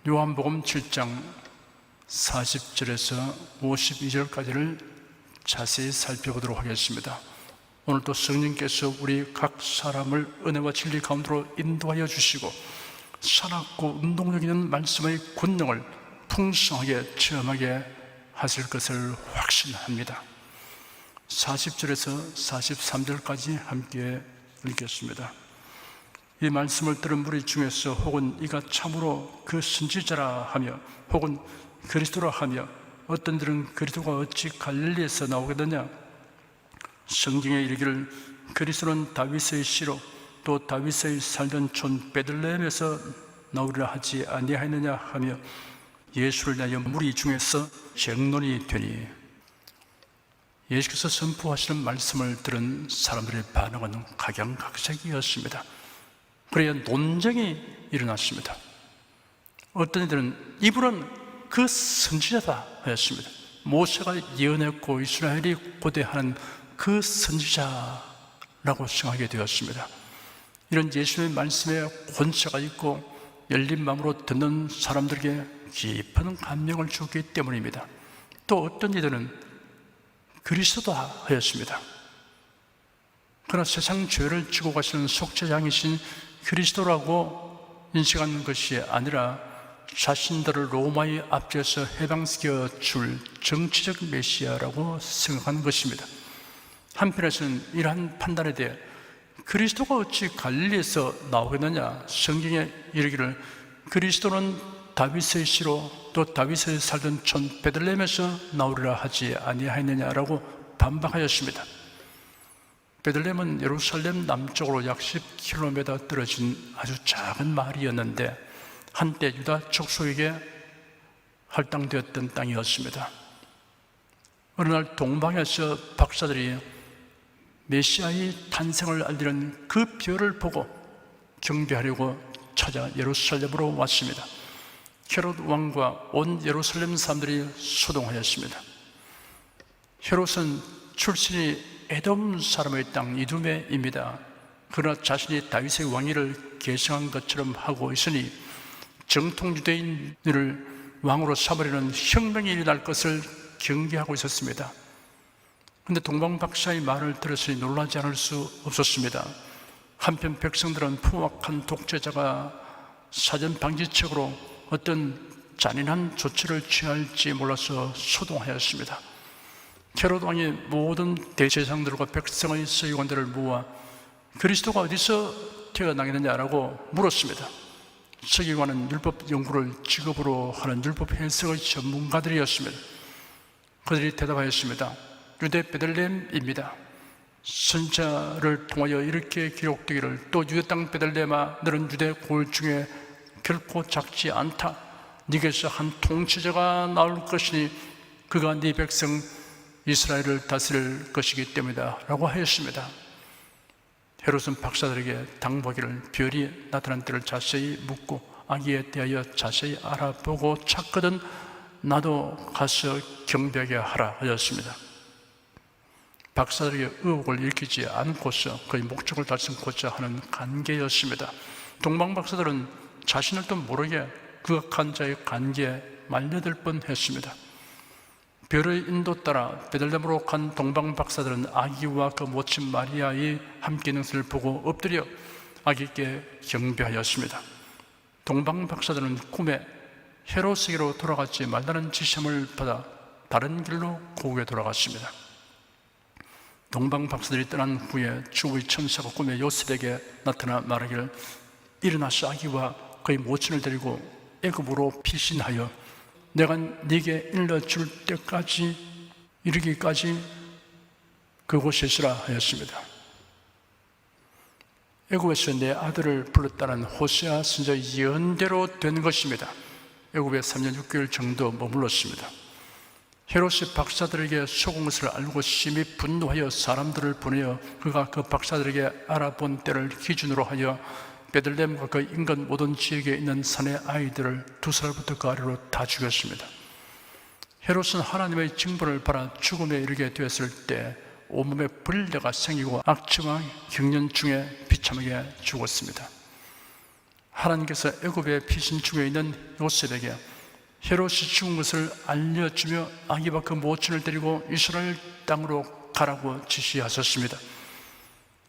요한복음 7장 40절에서 52절까지를 자세히 살펴보도록 하겠습니다. 오늘도 성령께서 우리 각 사람을 은혜와 진리 가운데로 인도하여 주시고 살았고 운동력 있는 말씀의 권능을 풍성하게 체험하게 하실 것을 확신합니다. 40절에서 43절까지 함께 읽겠습니다. 이 말씀을 들은 무리 중에서 혹은 이가 참으로 그 선지자라 하며 혹은 그리스도라 하며 어떤 들은 그리스도가 어찌 갈릴리에서 나오겠느냐, 성경에 이르기를 그리스도는 다윗의 씨로 또 다윗의 살던 촌 베들레헴에서 나오리라 하지 아니하였느냐 하며 예수를 위하여 무리 중에서 쟁론이 되니, 예수께서 선포하시는 말씀을 들은 사람들의 반응은 각양각색이었습니다. 그래야 논쟁이 일어났습니다. 어떤 이들은 이분은 그 선지자다 하였습니다. 모세가 예언했고 이스라엘이 고대하는 그 선지자라고 생각하게 되었습니다. 이런 예수의 말씀에 권세가 있고 열린 마음으로 듣는 사람들에게 깊은 감명을 주기 때문입니다. 또 어떤 이들은 그리스도다 하였습니다. 그러나 세상 죄를 지고 가시는 속죄장이신 그리스도라고 인식한 것이 아니라 자신들을 로마의 앞에서 해방시켜 줄 정치적 메시아라고 생각한 것입니다. 한편에서는 이러한 판단에 대해 그리스도가 어찌 갈릴리에서 나오겠느냐, 성경에 이르기를 그리스도는 다윗의 씨로 또 다윗의 살던 촌 베들레헴에서 나오리라 하지 아니하였느냐라고 반박하였습니다. 베들레헴은 예루살렘 남쪽으로 약 10km 떨어진 아주 작은 마을이었는데 한때 유다 족속에게 할당되었던 땅이었습니다. 어느 날 동방에서 박사들이 메시아의 탄생을 알리는 그 별을 보고 경배하려고 찾아 예루살렘으로 왔습니다. 헤롯 왕과 온 예루살렘 사람들이 소동하였습니다. 헤롯은 출신이 에돔 사람의 땅 이두메입니다. 그러나 자신이 다윗의 왕위를 계승한 것처럼 하고 있으니 정통 유대인들을 왕으로 삼으려는 혁명이 일어날 것을 경계하고 있었습니다. 그런데 동방박사의 말을 들었으니 놀라지 않을 수 없었습니다. 한편 백성들은 포악한 독재자가 사전 방지책으로 어떤 잔인한 조치를 취할지 몰라서 소동하였습니다. 헤롯 왕이 모든 대제사장들과 백성의 서기관들을 모아 그리스도가 어디서 태어나겠느냐라고 물었습니다. 서기관은 율법 연구를 직업으로 하는 율법 해석의 전문가들이었습니다. 그들이 대답하였습니다. 유대 베들레헴입니다. 선지자를 통하여 이렇게 기록되기를 또 유대 땅 베들레헴아, 너는 유대 골 중에 결코 작지 않다. 네게서 한 통치자가 나올 것이니 그가 네 백성 이스라엘을 다스릴 것이기 때문이다 라고 하였습니다. 헤롯은 박사들에게 당부하기를 별이 나타난 때를 자세히 묻고 아기에 대하여 자세히 알아보고 찾거든 나도 가서 경배하게 하라 하였습니다. 박사들에게 의혹을 일으키지 않고서 그의 목적을 달성하고자 하는 관계였습니다. 동방 박사들은 자신들도 모르게 극악한 자의 관계에 말려들 뻔했습니다. 별의 인도 따라 베들레헴으로 간 동방 박사들은 아기와 그 모친 마리아의 함께 있는 것을 보고 엎드려 아기께 경배하였습니다. 동방 박사들은 꿈에 헤롯에게로 돌아가지 말라는 지시함을 받아 다른 길로 고국에 돌아갔습니다. 동방 박사들이 떠난 후에 주의 천사가 꿈에 요셉에게 나타나 말하기를 일어나서 아기와 그의 모친을 데리고 애굽으로 피신하여 내가 네게 일러줄 때까지 이르기까지 그곳에 있으라 하였습니다. 애굽에서 내 아들을 불렀다는 호세아 선지자의 예언대로 된 것입니다. 애굽에 3년 6개월 정도 머물렀습니다. 헤롯이 박사들에게 속은 것을 알고 심히 분노하여 사람들을 보내어 그가 그 박사들에게 알아본 때를 기준으로 하여 베들레헴과 그 인근 모든 지역에 있는 산의 아이들을 2살부터 그 아래로 다 죽였습니다. 헤롯은 하나님의 징벌을 받아 죽음에 이르게 되었을 때 온몸에 벌레가 생기고 악취와 경련 중에 비참하게 죽었습니다. 하나님께서 애굽의 피신중에 있는 요셉에게 헤롯이 죽은 것을 알려주며 아기와 그 모친을 데리고 이스라엘 땅으로 가라고 지시하셨습니다.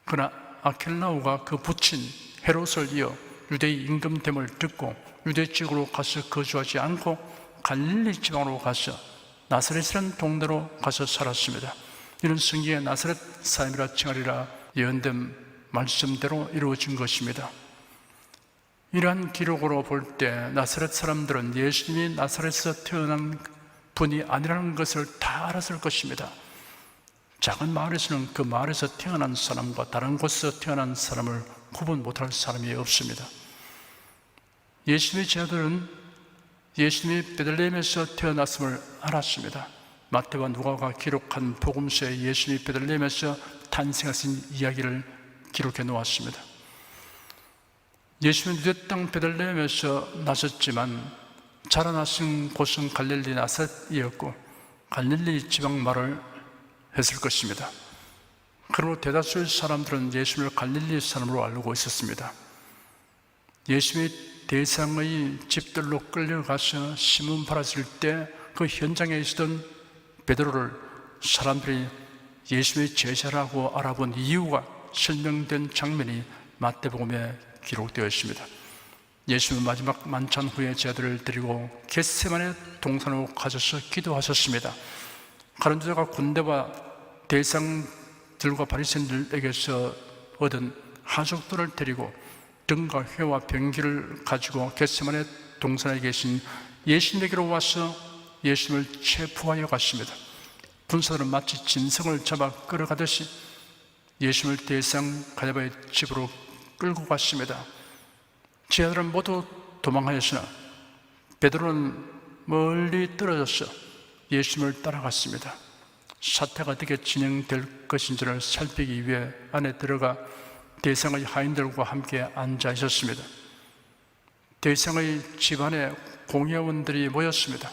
그러나 아켈라오가 그 부친 헤롯을 이어 유대의 임금됨을 듣고 유대 지역으로 가서 거주하지 않고 갈릴리 지방으로 가서 나사렛이라는 동네로 가서 살았습니다. 이는 성경의 나사렛 사람이라 칭하리라 예언된 말씀대로 이루어진 것입니다. 이러한 기록으로 볼 때 나사렛 사람들은 예수님이 나사렛에서 태어난 분이 아니라는 것을 다 알았을 것입니다. 작은 마을에서는 그 마을에서 태어난 사람과 다른 곳에서 태어난 사람을 구분 못할 사람이 없습니다. 예수님의 제자들은 예수님이 베들레헴에서 태어났음을 알았습니다. 마태와 누가가 기록한 복음서에 예수님이 베들레헴에서 탄생하신 이야기를 기록해 놓았습니다. 예수님은 유대 땅 베들레헴에서 나셨지만 자라나신 곳은 갈릴리 나사렛이었고 갈릴리 지방 말을 했을 것입니다. 그러므로 대다수의 사람들은 예수님을 갈릴리 사람으로 알고 있었습니다. 예수님이 대상의 집들로 끌려가서 심은 팔았을 때 그 현장에 있었던 베드로를 사람들이 예수님의 제자라고 알아본 이유가 설명된 장면이 마태복음에 기록되어 있습니다. 예수님은 마지막 만찬 후에 제자들을 데리고 겟세마네 동산으로 가셔서 기도하셨습니다. 가룟유다가 군대와 대상들과 바리새인들에게서 얻은 하족들을 데리고 등과 회와 병기를 가지고 겟세마네 동산에 계신 예수님에게로 와서 예수님을 체포하여 갔습니다. 군사들은 마치 짐승을 잡아 끌어가듯이 예수님을 대상 가야바의 집으로 끌고 갔습니다. 제자들은 모두 도망하였으나 베드로는 멀리 떨어져서 예수님을 따라갔습니다. 사태가 어떻게 진행될 것인지를 살피기 위해 안에 들어가 대상의 하인들과 함께 앉아 있었습니다. 대상의 집안에 공회원들이 모였습니다.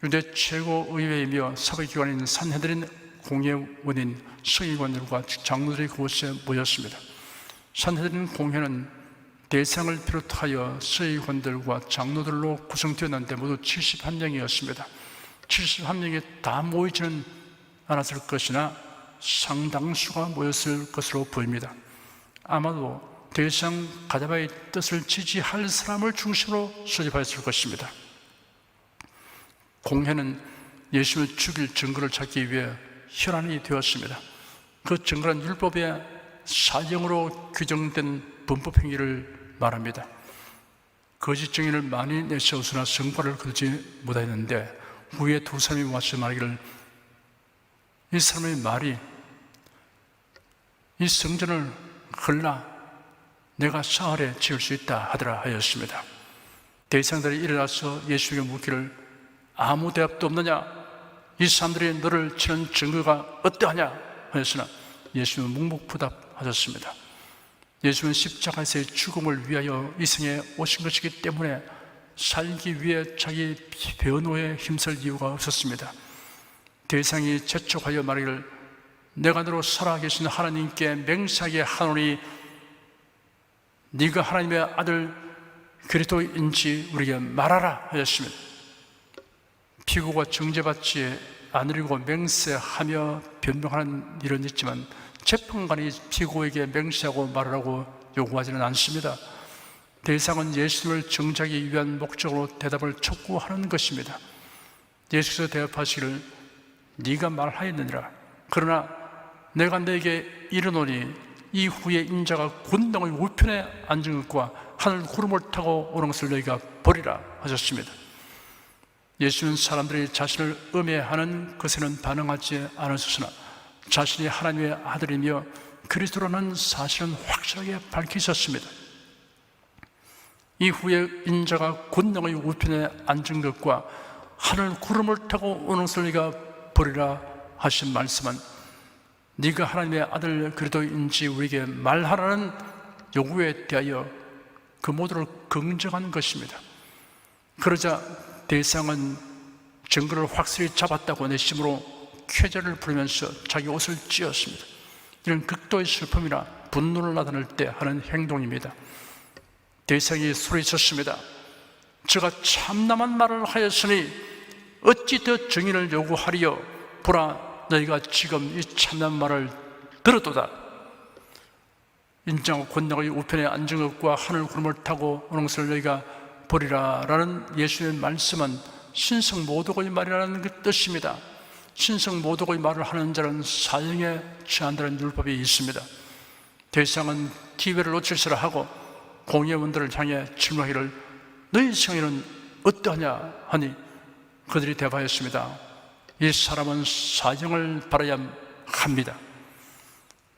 유대 최고의회이며 사법기관인 산헤드린 공회원인 서기관들과 장로들이 그곳에 모였습니다. 산헤드린 공회는 대상을 비롯하여 서기관들과 장로들로 구성되었는데 모두 71명이었습니다. 71명이 다 모이지는 않았을 것이나 상당수가 모였을 것으로 보입니다. 아마도 대상 가자바의 뜻을 지지할 사람을 중심으로 소집하였을 것입니다. 공회는 예수님을 죽일 증거를 찾기 위해 혈안이 되었습니다. 그 증거는 율법의 사형으로 규정된 범법행위를 말합니다. 거짓 증인을 많이 내세우으나 성과를 거두지 못하였는데 후에 두 사람이 와서 말하기를 이 사람의 말이 이 성전을 헐라 내가 사흘에 지을 수 있다 하더라 하였습니다. 대상들이 일어나서 예수에게 묻기를 아무 대답도 없느냐? 이 사람들이 너를 치는 증거가 어떠하냐? 하였으나 예수님은 묵묵부답하셨습니다. 예수님은 십자가에서의 죽음을 위하여 이 생에 오신 것이기 때문에 살기 위해 자기 변호에 힘쓸 이유가 없었습니다. 대상이 재촉하여 말하기를 내가 너로 살아계신 하나님께 맹세하게 하노니 네가 하나님의 아들 그리스도인지 우리에게 말하라 하였습니다. 피고가 정죄받지 않으려고 맹세하며 변명하는 일은 있지만 재판관이 피고에게 맹세하고 말하라고 요구하지는 않습니다. 대상은 예수님을 정죄하기 위한 목적으로 대답을 촉구하는 것입니다. 예수께서 대답하시기를 네가 말하였느니라. 그러나 내가 너에게 이르노니 이후에 인자가 군당의 우편에 앉은 것과 하늘 구름을 타고 오는 것을 너희가 보리라 하셨습니다. 예수는 사람들이 자신을 음해하는 것에는 반응하지 않으셨으나 자신이 하나님의 아들이며 그리스도라는 사실은 확실하게 밝히셨습니다. 이후에 인자가 군당의 우편에 앉은 것과 하늘 구름을 타고 오는 것을 네가 보리라 하신 말씀은 네가 하나님의 아들 그리스도인지 우리에게 말하라는 요구에 대하여 그 모두를 긍정한 것입니다. 그러자 대상은 증거를 확실히 잡았다고 내심으로 쾌재를 부르면서 자기 옷을 찢었습니다. 이런 극도의 슬픔이나 분노를 나타낼 때 하는 행동입니다. 대상이 소리쳤습니다. 저가 참남한 말을 하였으니 어찌 더 증인을 요구하리요? 보라, 너희가 지금 이 참남한 말을 들었도다. 인자와 권능의 우편에 앉은 것과 하늘 구름을 타고 오는 것을 너희가 보리라 라는 예수의 말씀은 신성모독의 말이라는 그 뜻입니다. 신성모독의 말을 하는 자는 사형에 처한다는 율법이 있습니다. 대상은 기회를 놓칠시라 하고 공회원들을 향해 질문하기를 너희 성의는 어떠하냐 하니 그들이 대답하였습니다. 이 사람은 사형을 받아야 합니다.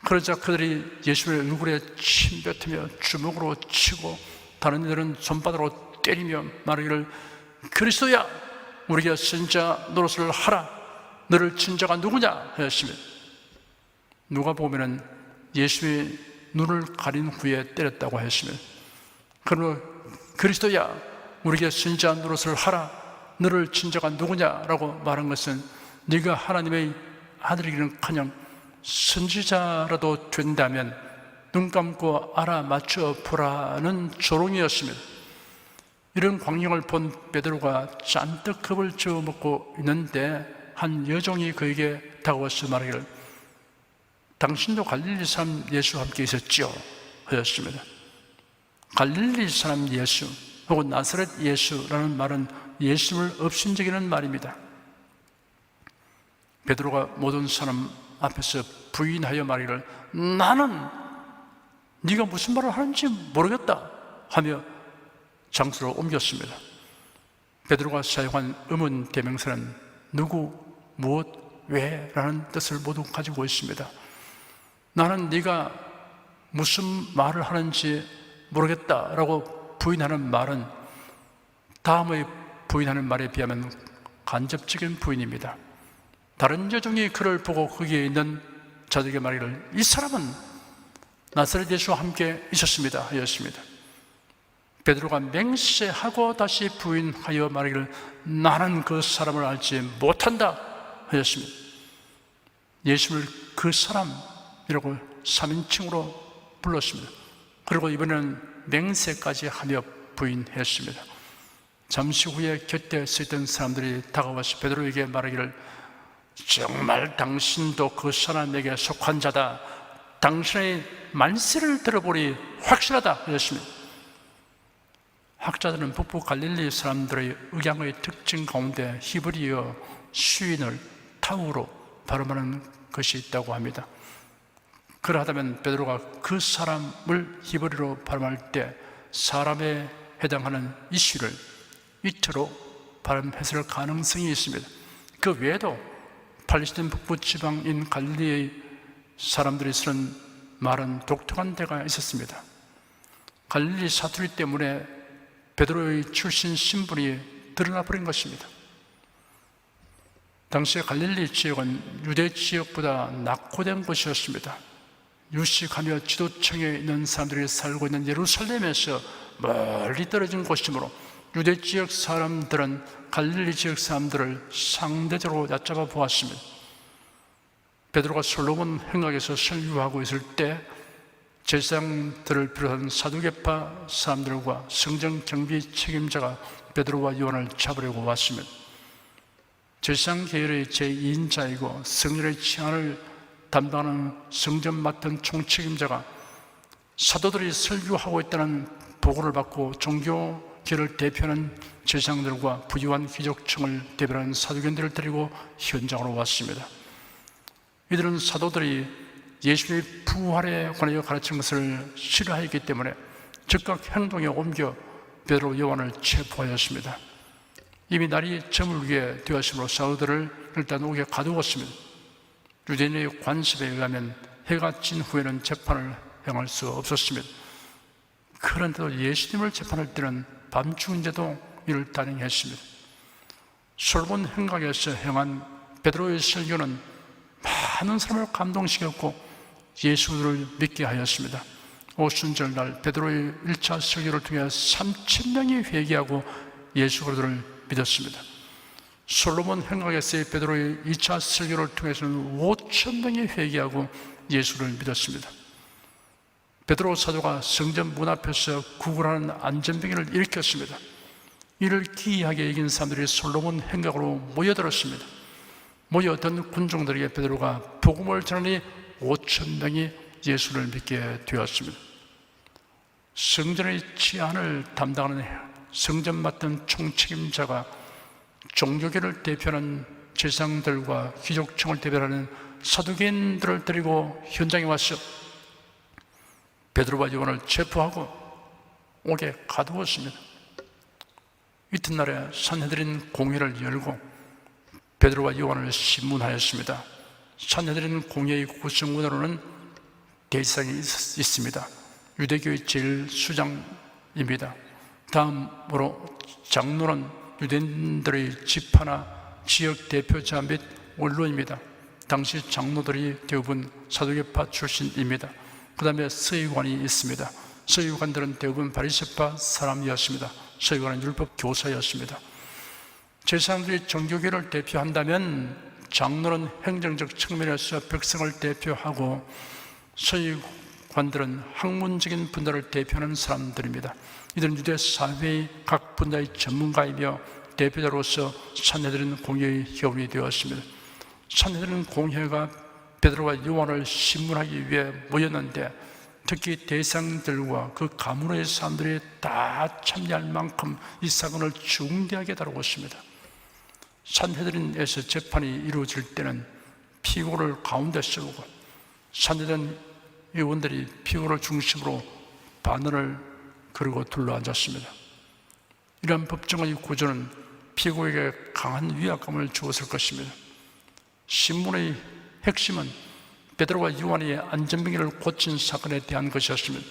그러자 그들이 예수의 얼굴에 침뱉으며 주먹으로 치고 다른 이들은 손바닥으로 때리며 말하기를 그리스도야, 우리가 선지자 노릇을 하라. 너를 친 자가 누구냐 하였으며 누가 보면은 예수의 눈을 가린 후에 때렸다고 하였으며 그러므로 그리스도야, 우리에게 선지자 노릇을 하라. 너를 친 자가 누구냐라고 말한 것은 네가 하나님의 아들이기는커녕 선지자라도 된다면 눈 감고 알아맞혀 보라는 조롱이었습니다. 이런 광경을 본 베드로가 잔뜩 겁을 쥐어 먹고 있는데 한 여종이 그에게 다가와서 말하기를 당신도 갈릴리 사람 예수와 함께 있었지요? 하였습니다. 갈릴리 사람 예수 혹은 나사렛 예수라는 말은 예수를 업신여기는 말입니다. 베드로가 모든 사람 앞에서 부인하여 말하기를 나는 네가 무슨 말을 하는지 모르겠다 하며 장소로 옮겼습니다. 베드로가 사용한 의문 대명사는 누구, 무엇, 왜 라는 뜻을 모두 가지고 있습니다. 나는 네가 무슨 말을 하는지 모르겠다라고 부인하는 말은 다음의 부인하는 말에 비하면 간접적인 부인입니다. 다른 여종이 그를 보고 거기에 있는 자들에게 말하기를 이 사람은 나사렛 예수와 함께 있었습니다 하였습니다. 베드로가 맹세하고 다시 부인하여 말하기를 나는 그 사람을 알지 못한다 하였습니다. 예수를 그 사람이라고 3인칭으로 불렀습니다. 그리고 이번에는 맹세까지 하며 부인했습니다. 잠시 후에 곁에 서 있던 사람들이 다가와서 베드로에게 말하기를 정말 당신도 그 사람에게 속한 자다. 당신의 말세를 들어보니 확실하다 하였습니다. 학자들은 북부 갈릴리 사람들의 의향의 특징 가운데 히브리어 수인을 타우로 발음하는 것이 있다고 합니다. 그러하다면 베드로가 그 사람을 히브리어로 발음할 때 사람에 해당하는 이슈를 이트로 발음했을 가능성이 있습니다. 그 외에도 팔레스타인 북부 지방인 갈릴리의 사람들이 쓰는 말은 독특한 데가 있었습니다. 갈릴리 사투리 때문에 베드로의 출신 신분이 드러나 버린 것입니다. 당시에 갈릴리 지역은 유대 지역보다 낙후된 곳이었습니다. 유식하며 지도층에 있는 사람들이 살고 있는 예루살렘에서 멀리 떨어진 곳이므로 유대 지역 사람들은 갈릴리 지역 사람들을 상대적으로 얕잡아 보았습니다. 베드로가 솔로몬 행각에서 설교하고 있을 때 제사장들을 비롯한 사두개파 사람들과 성전 경비 책임자가 베드로와 요한을 잡으려고 왔습니다. 제사장 계열의 제2인자이고 성전의 치안을 담당하는 성전 맡은 총책임자가 사도들이 설교하고 있다는 보고를 받고 종교계를 대표하는 제사장들과 부유한 귀족층을 대변하는 사두견들을 데리고 현장으로 왔습니다. 이들은 사도들이 예수의 부활에 관하여 가르친 것을 싫어하였기 때문에 즉각 행동에 옮겨 베드로 요한을 체포하였습니다. 이미 날이 저물게 되었으므로 사도들을 일단 옥에 가두었습니다. 유대인의 관습에 의하면 해가 진 후에는 재판을 행할 수 없었습니다. 그런데도 예수님을 재판할 때는 밤중인데도 이를 단행했습니다. 솔몬 행각에서 행한 베드로의 설교는 많은 사람을 감동시켰고 예수를 믿게 하였습니다. 오순절날 베드로의 1차 설교를 통해 3,000명이 회개하고 예수 그리스도를 믿었습니다. 솔로몬 행각에서의 베드로의 2차 설교를 통해서는 5,000명이 회개하고 예수를 믿었습니다. 베드로 사도가 성전 문 앞에서 구걸하는 안전병기를 일으켰습니다. 이를 기이하게 이긴 사람들이 솔로몬 행각으로 모여들었습니다. 모여든 군중들에게 베드로가 복음을 전하니 5,000명이 예수를 믿게 되었습니다. 성전의 치안을 담당하는 성전 맡은 총책임자가 종교계를 대표하는 제사장들과 귀족층을 대표하는 사두개인들을 데리고 현장에 와서 베드로와 요한을 체포하고 옥에 가두었습니다. 이튿날에 산헤드린 공회를 열고 베드로와 요한을 신문하였습니다. 산헤드린 공회의 구성원으로는 대제사장이 있습니다. 유대교의 제일 수장입니다. 다음으로 장로는 유대인들의 지파나 지역 대표자 및 원로입니다. 당시 장로들이 대부분 사두개파 출신입니다. 그 다음에 서기관이 있습니다. 서기관들은 대부분 바리새파 사람이었습니다. 서기관은 율법 교사였습니다. 제사장들이 종교계를 대표한다면 장로는 행정적 측면에서 백성을 대표하고 서기관들은 학문적인 분야를 대표하는 사람들입니다. 이들은 유대 사회의 각 분야의 전문가이며 대표자로서 산헤드린 공회의 회원이 되었습니다. 산헤드린 공회가 베드로와 요한을 신문하기 위해 모였는데 특히 대상들과 그 가문의 사람들이 다 참여할 만큼 이 사건을 중대하게 다루었습니다. 산헤드린에서 재판이 이루어질 때는 피고를 가운데 세우고 산헤드린 의원들이 피고를 중심으로 바늘을 그리고 둘러앉았습니다. 이러한 법정의 구조는 피고에게 강한 위압감을 주었을 것입니다. 신문의 핵심은 베드로와 요한이 안전병기를 고친 사건에 대한 것이었습니다.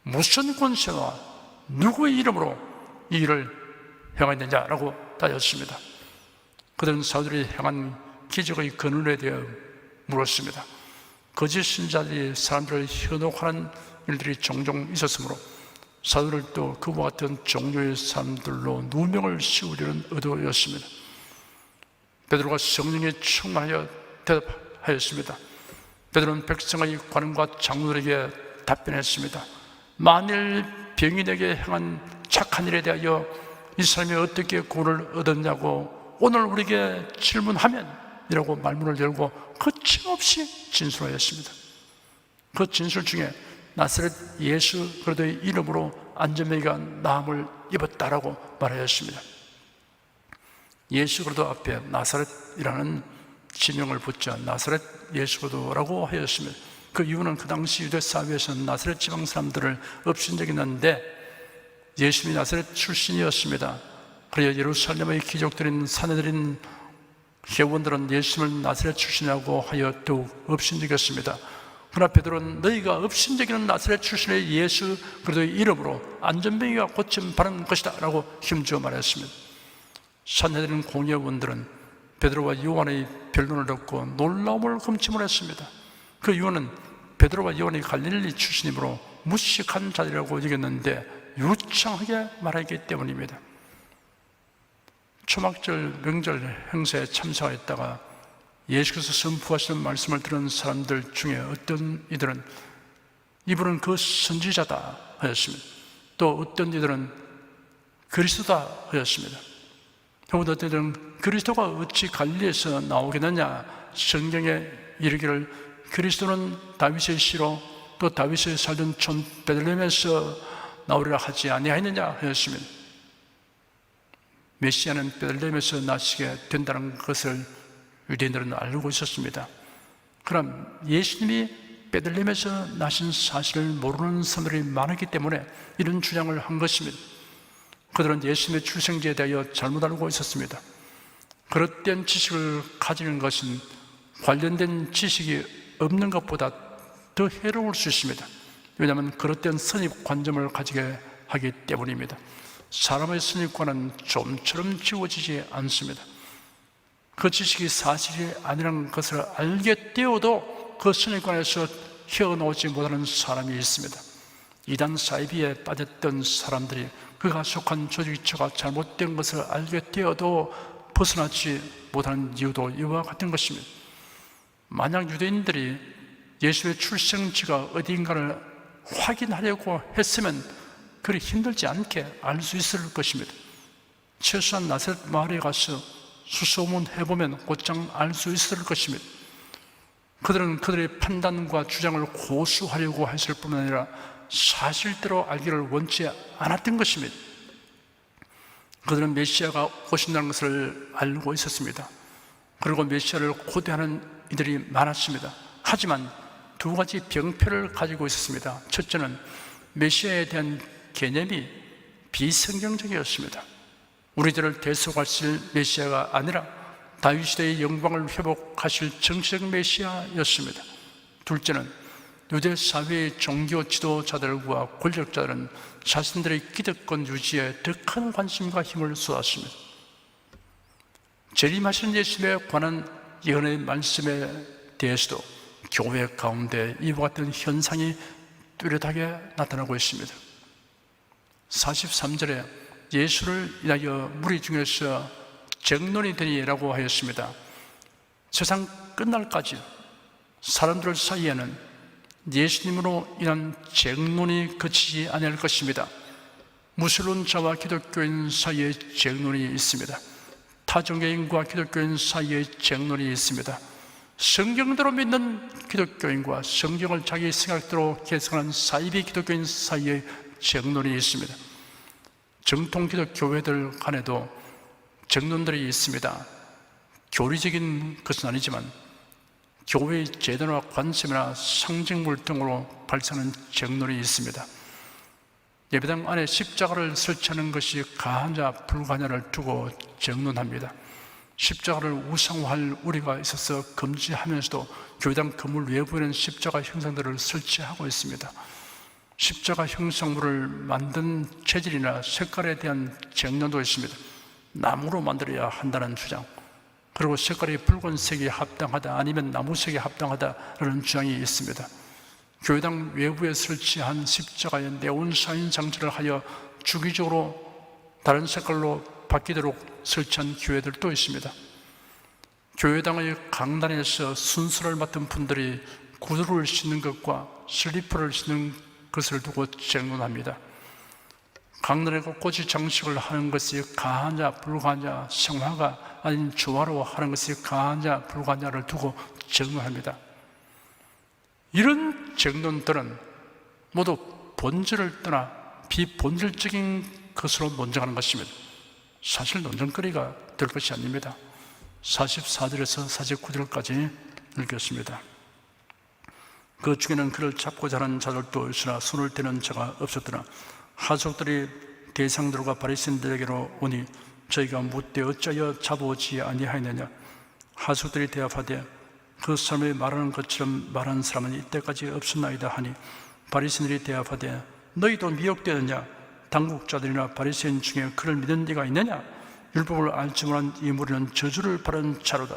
무슨 권세와 누구의 이름으로 이 일을 행했느냐라고 따졌습니다. 그들은 사도들이 행한 기적의 근원에 대해 물었습니다. 거짓 신자들이 사람들을 현혹하는 일들이 종종 있었으므로 사도들도 그와 같은 종류의 사람들로 누명을 씌우려는 의도였습니다. 베드로가 성령에 충만하여 대답하였습니다. 베드로는 백성의 관원과 장로들에게 답변했습니다. 만일 병인에게 행한 착한 일에 대하여 이 사람이 어떻게 구원을 얻었냐고 오늘 우리에게 질문하면 이라고 말문을 열고 거침없이 진술하였습니다. 그 진술 중에 나사렛 예수 그리스도의 이름으로 안전병기가 나음을 입었다라고 말하였습니다. 예수 그리스도 앞에 나사렛이라는 지명을 붙여 나사렛 예수 그리스도라고 하였습니다. 그 이유는 그 당시 유대 사회에서는 나사렛 지방 사람들을 업신여겼는데 예수님이 나사렛 출신이었습니다. 그래야 예루살렘의 귀족들인 산헤드린 회원들은 예수님을 나사렛 출신이라고 하여 더욱 업신여겼습니다. 그러나 베드로는 너희가 업신여기는 나사렛 출신의 예수 그리스도의 이름으로 안전병기가 고침 받은 것이다 라고 힘주어 말했습니다. 산헤드린 공회원들은 베드로와 요한의 변론을 듣고 놀라움을 금침을 했습니다. 그 이유는 베드로와 요한이 갈릴리 출신이므로 무식한 자들이라고 여겼는데 유창하게 말하기 때문입니다. 초막절 명절 행사에 참석했다가 예수께서 선포하시는 말씀을 들은 사람들 중에 어떤 이들은 이분은 그 선지자다 하였습니다. 또 어떤 이들은 그리스도다 하였습니다. 또 어떤 이들은 그리스도가 어찌 갈릴리에서 나오겠느냐, 성경에 이르기를 그리스도는 다윗의 씨로 또 다윗의 살던 촌 베들레헴에서 나오리라 하지 아니하였느냐 하였습니다. 메시아는 베들레헴에서 나시게 된다는 것을 유대인들은 알고 있었습니다. 그럼 예수님이 베들레헴에서 나신 사실을 모르는 사람들이 많았기 때문에 이런 주장을 한 것입니다. 그들은 예수님의 출생지에 대하여 잘못 알고 있었습니다. 그릇된 지식을 가지는 것은 관련된 지식이 없는 것보다 더 해로울 수 있습니다. 왜냐하면 그릇된 선입관점을 가지게 하기 때문입니다. 사람의 선입관은 좀처럼 지워지지 않습니다. 그 지식이 사실이 아니라는 것을 알게 되어도 그 선입관에서 헤어나오지 못하는 사람이 있습니다. 이단 사이비에 빠졌던 사람들이 그가 속한 조직처가 잘못된 것을 알게 되어도 벗어나지 못하는 이유도 이와 같은 것입니다. 만약 유대인들이 예수의 출생지가 어디인가를 확인하려고 했으면 그리 힘들지 않게 알 수 있을 것입니다. 최소한 나사렛 마을에 가서 수소문 해보면 곧장 알 수 있을 것입니다. 그들은 그들의 판단과 주장을 고수하려고 했을 뿐만 아니라 사실대로 알기를 원치 않았던 것입니다. 그들은 메시아가 오신다는 것을 알고 있었습니다. 그리고 메시아를 고대하는 이들이 많았습니다. 하지만 두 가지 병폐를 가지고 있었습니다. 첫째는 메시아에 대한 개념이 비성경적이었습니다. 우리들을 대속하실 메시아가 아니라 다윗 시대의 영광을 회복하실 정치적 메시아였습니다. 둘째는 유대 사회의 종교 지도자들과 권력자들은 자신들의 기득권 유지에 더 큰 관심과 힘을 쏟았습니다. 재림하신 예수님에 관한 예언의 말씀에 대해서도 교회 가운데 이와 같은 현상이 뚜렷하게 나타나고 있습니다. 43절에 예수를 인하여 무리 중에서 쟁론이 되리라고 하였습니다. 세상 끝날까지 사람들 사이에는 예수님으로 인한 쟁론이 그치지 않을 것입니다. 무슬림자와 기독교인 사이에 쟁론이 있습니다. 타종교인과 기독교인 사이에 쟁론이 있습니다. 성경대로 믿는 기독교인과 성경을 자기 생각대로 개성하는 사이비 기독교인 사이에 쟁론이 있습니다. 정통 기독교회들 간에도 쟁론들이 있습니다. 교리적인 것은 아니지만 교회의 제도나 관습이나 상징물 등으로 발생하는 쟁론이 있습니다. 예배당 안에 십자가를 설치하는 것이 가하냐 불가하냐를 두고 쟁론합니다. 십자가를 우상화할 우리가 있어서 금지하면서도 교회당 건물 외부에는 십자가 형상들을 설치하고 있습니다. 십자가 형상물을 만든 재질이나 색깔에 대한 쟁론도 있습니다. 나무로 만들어야 한다는 주장, 그리고 색깔이 붉은색이 합당하다 아니면 나무색이 합당하다라는 주장이 있습니다. 교회당 외부에 설치한 십자가에 네온사인 장치를 하여 주기적으로 다른 색깔로 바뀌도록 설치한 교회들도 있습니다. 교회당의 강단에서 순서를 맡은 분들이 구두를 신는 것과 슬리퍼를 신는 것을 두고 쟁론합니다. 강단에 꽃꽂이 장식을 하는 것이 가하냐 불가하냐, 성화가 아닌 조화로 하는 것이 가하냐 불가하냐를 두고 쟁론합니다. 이런 쟁론들은 모두 본질을 떠나 비본질적인 것으로 논쟁하는 것입니다. 사실 논쟁거리가 될 것이 아닙니다. 44절에서 49절까지 읽겠습니다. 그 중에는 그를 잡고자 하는 자들도 있으나 손을 대는 자가 없었더라. 하족들이 대상들과 바리새인들에게로 오니 저희가 묻되 어찌하여 잡아오지 아니하였느냐. 하족들이 대답하되 그 사람이 말하는 것처럼 말하는 사람은 이때까지 없었나이다 하니 바리새인들이 대답하되 너희도 미혹되느냐. 당국자들이나 바리새인 중에 그를 믿는 이가 있느냐. 율법을 알지 못한 이 무리는 저주를 받은 자로다.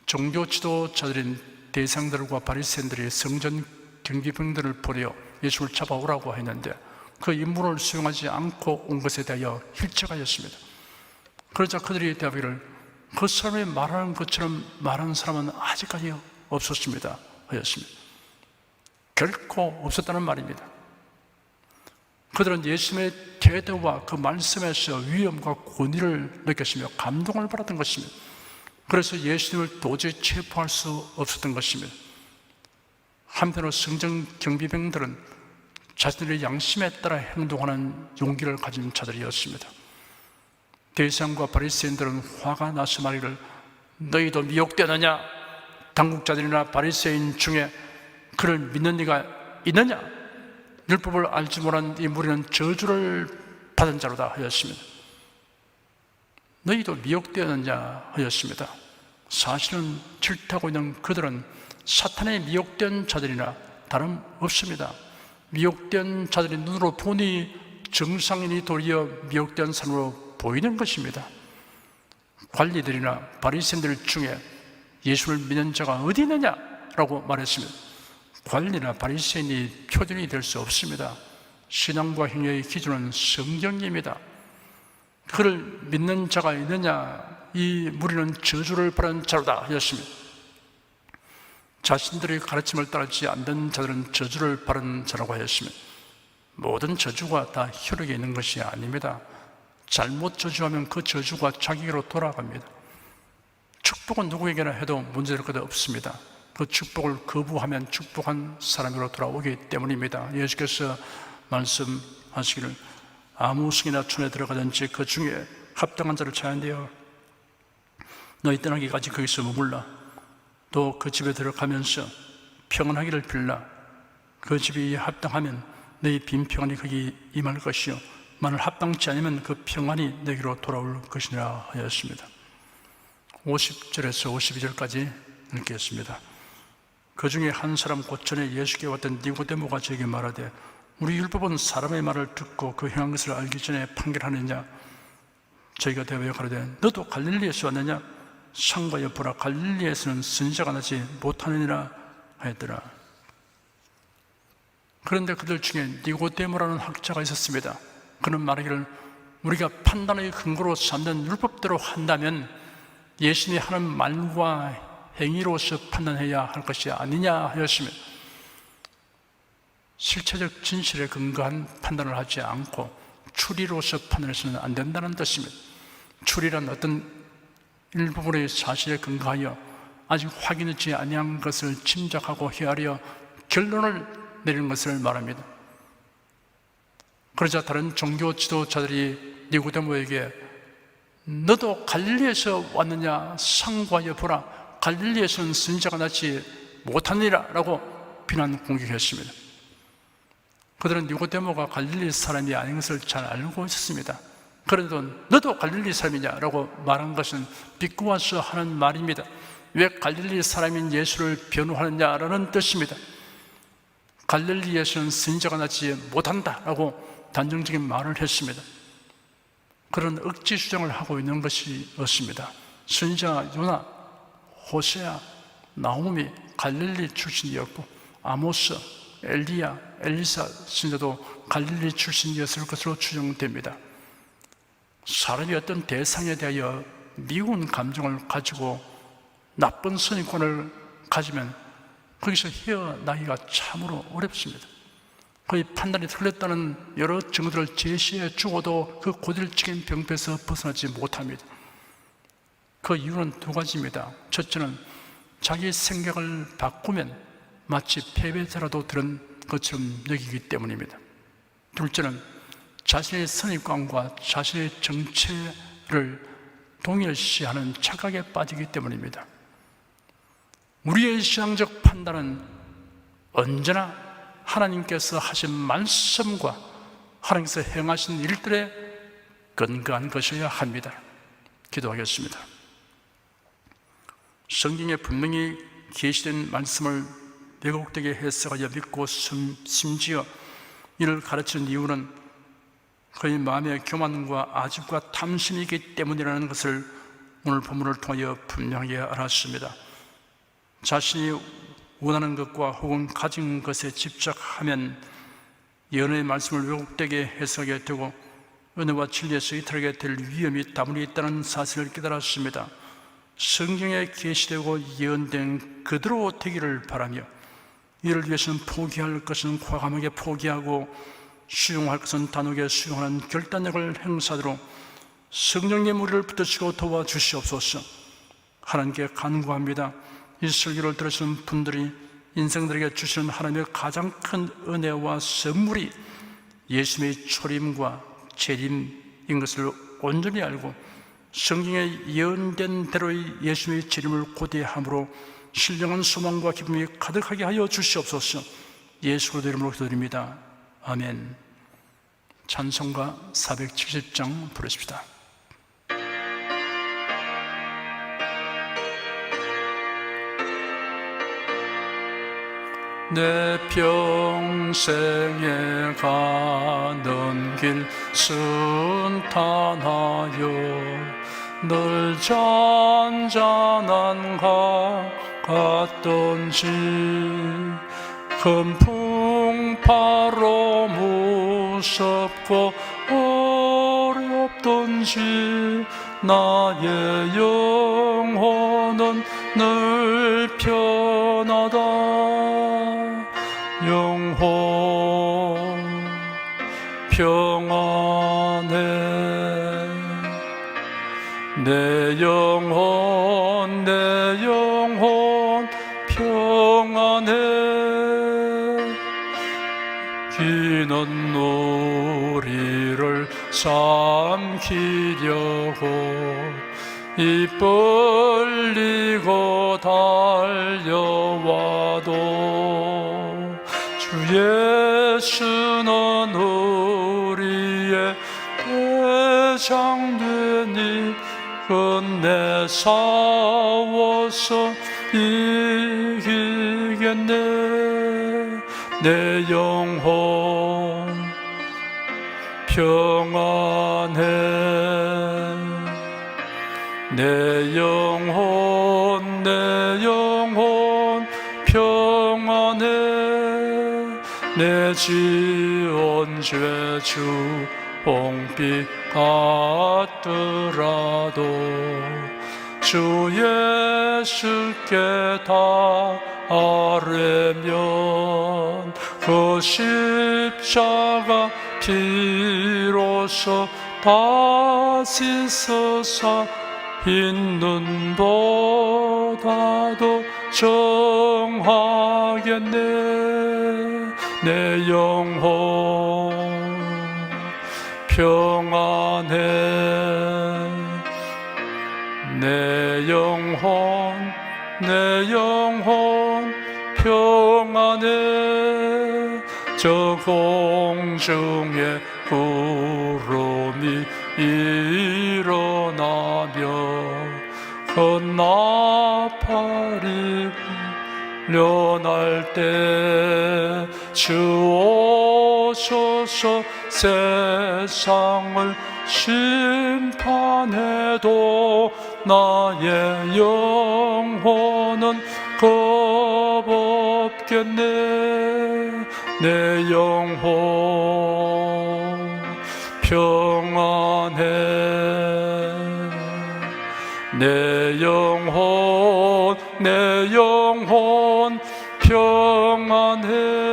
종교 지도자들인 대상들과 바리새인들이 성전 경비병들을 보내어 예수를 잡아오라고 했는데 그 임무를 수행하지 않고 온 것에 대하여 힐책하였습니다. 그러자 그들이 대답하기를 그 사람이 말하는 것처럼 말하는 사람은 아직까지 없었습니다 하였습니다. 결코 없었다는 말입니다. 그들은 예수님의 태도와 그 말씀에서 위엄과 권위를 느꼈으며 감동을 받았던 것입니다. 그래서 예수님을 도저히 체포할 수 없었던 것입니다. 한편으로 성전 경비병들은 자신들의 양심에 따라 행동하는 용기를 가진 자들이었습니다. 대상과 바리새인들은 화가 나서 말하기를 너희도 미혹되느냐. 당국자들이나 바리새인 중에 그를 믿는 이가 있느냐. 율법을 알지 못한 이 무리는 저주를 받은 자로다 하였습니다. 너희도 미혹되었느냐 하였습니다. 사실은 질투하고 있는 그들은 사탄에 미혹된 자들이나 다름없습니다. 미혹된 자들이 눈으로 보니 정상인이 도리어 미혹된 사람으로 보이는 것입니다. 관리들이나 바리새인들 중에 예수를 믿는 자가 어디 있느냐라고 말했습니다. 관리나 바리새인이 표준이 될 수 없습니다. 신앙과 행위의 기준은 성경입니다. 그를 믿는 자가 있느냐. 이 무리는 저주를 받은 자로다 하였습니다. 자신들의 가르침을 따르지 않는 자들은 저주를 받은 자라고 하였으며 모든 저주가 다 혈육에 있는 것이 아닙니다. 잘못 저주하면 그 저주가 자기에게로 돌아갑니다. 축복은 누구에게나 해도 문제될 것 없습니다. 그 축복을 거부하면 축복한 사람으로 돌아오기 때문입니다. 예수께서 말씀하시기를 아무 성이나 촌에 들어가든지 그 중에 합당한 자를 찾는데요, 너희 떠나기까지 거기서 머물라. 또 그 집에 들어가면서 평안하기를 빌라. 그 집이 합당하면 너희 빈 평안이 거기 임할 것이요 만일 합당치 않으면 그 평안이 너희로 돌아올 것이라 하였습니다. 50절에서 52절까지 읽겠습니다. 그 중에 한 사람 곧 전에 예수께 왔던 니고데모가 저에게 말하되 우리 율법은 사람의 말을 듣고 그 행한 것을 알기 전에 판결하느냐? 저희가 대하여 가로되 너도 갈릴리에서 왔느냐? 상관하여 보라, 갈릴리에서는 선지자가 나지 못하느니라 하였더라. 그런데 그들 중에 니고데모라는 학자가 있었습니다. 그는 말하기를 우리가 판단의 근거로 삼는 율법대로 한다면 예수님이 하는 말과 행위로서 판단해야 할 것이 아니냐 하였으며 실체적 진실에 근거한 판단을 하지 않고 추리로서 판단해서는 안 된다는 뜻입니다. 추리란 어떤 일부분의 사실에 근거하여 아직 확인하지 아니한 것을 짐작하고 헤아려 결론을 내리는 것을 말합니다. 그러자 다른 종교 지도자들이 니고데모에게 너도 갈릴리에서 왔느냐? 상고하여 보라, 갈릴리에서는 선지자가 나지 못하느니라 라고 비난 공격했습니다. 그들은 니고데모가 갈릴리 사람이 아닌 것을 잘 알고 있었습니다. 그래도 너도 갈릴리 사람이냐 라고 말한 것은 비꼬아서 하는 말입니다. 왜 갈릴리 사람인 예수를 변호하느냐라는 뜻입니다. 갈릴리에서는 선지자가 나지 못한다 라고 단정적인 말을 했습니다. 그런 억지 주장을 하고 있는 것이 없습니다. 선지자 요나, 호세아, 나홈이 갈릴리 출신이었고 아모스, 엘리야, 엘리사 선지자도 갈릴리 출신이었을 것으로 추정됩니다. 사람이 어떤 대상에 대하여 미운 감정을 가지고 나쁜 선입관을 가지면 거기서 헤어나기가 참으로 어렵습니다. 그의 판단이 틀렸다는 여러 증거들을 제시해 주고도 그 고질적인 병폐에서 벗어나지 못합니다. 그 이유는 두 가지입니다. 첫째는 자기 생각을 바꾸면 마치 패배자라도 들은 것처럼 여기기 때문입니다. 둘째는 자신의 선입관과 자신의 정체를 동일시하는 착각에 빠지기 때문입니다. 우리의 신앙적 판단은 언제나 하나님께서 하신 말씀과 하나님께서 행하신 일들에 근거한 것이어야 합니다. 기도하겠습니다. 성경에 분명히 계시된 말씀을 왜곡되게 해석하여 믿고 심지어 이를 가르치는 이유는 그의 마음의 교만과 아집과 탐심이 있기 때문이라는 것을 오늘 본문을 통하여 분명하게 알았습니다. 자신이 원하는 것과 혹은 가진 것에 집착하면 예언의 말씀을 왜곡되게 해석하게 되고 은혜와 진리에서 이탈하게 될 위험이 다분히 있다는 사실을 깨달았습니다. 성경에 계시되고 예언된 그대로 되기를 바라며 이를 위해서는 포기할 것은 과감하게 포기하고 수용할 것은 단호하게 수용하는 결단력을 행사하도록 성령님 우리를 붙드시고 도와주시옵소서. 하나님께 간구합니다. 이 설교를 들으시는 분들이 인생들에게 주시는 하나님의 가장 큰 은혜와 선물이 예수님의 초림과 재림인 것을 온전히 알고 성경에 예언된 대로의 예수님의 재림을 고대함으로 신령한 소망과 기쁨이 가득하게 하여 주시옵소서. 예수 그리스도의 이름으로 기도드립니다. 아멘. 찬송가 470장 부르십시다. 내 평생에 가는 길 순탄하여 늘 잔잔한 가 같던지 큰 풍파로 무섭고 어렵던지 나의 영혼은 늘 편하다 내 영혼 평안해. 기는 우리를 삼키려고 입 벌리고 달려와도 주 예수는 우리의 대장되니 끝내 싸워서 이기겠네. 내 영혼 평안해. 내 영혼 평안해. 내 지은 죄주 봉빛 같더라도 주 예수께 아뢰면 그 십자가 비로소 다 씻어서 흰 눈보다도 정하겠네. 내 영혼 평안해. 내 영혼 평안해. 저 공중에 구름이 일어나며 큰 나팔이 울려날 때 주 오셔서 세상을 심판해도 나의 영혼은 겁없겠네. 내 영혼 평안해. 내 영혼 평안해.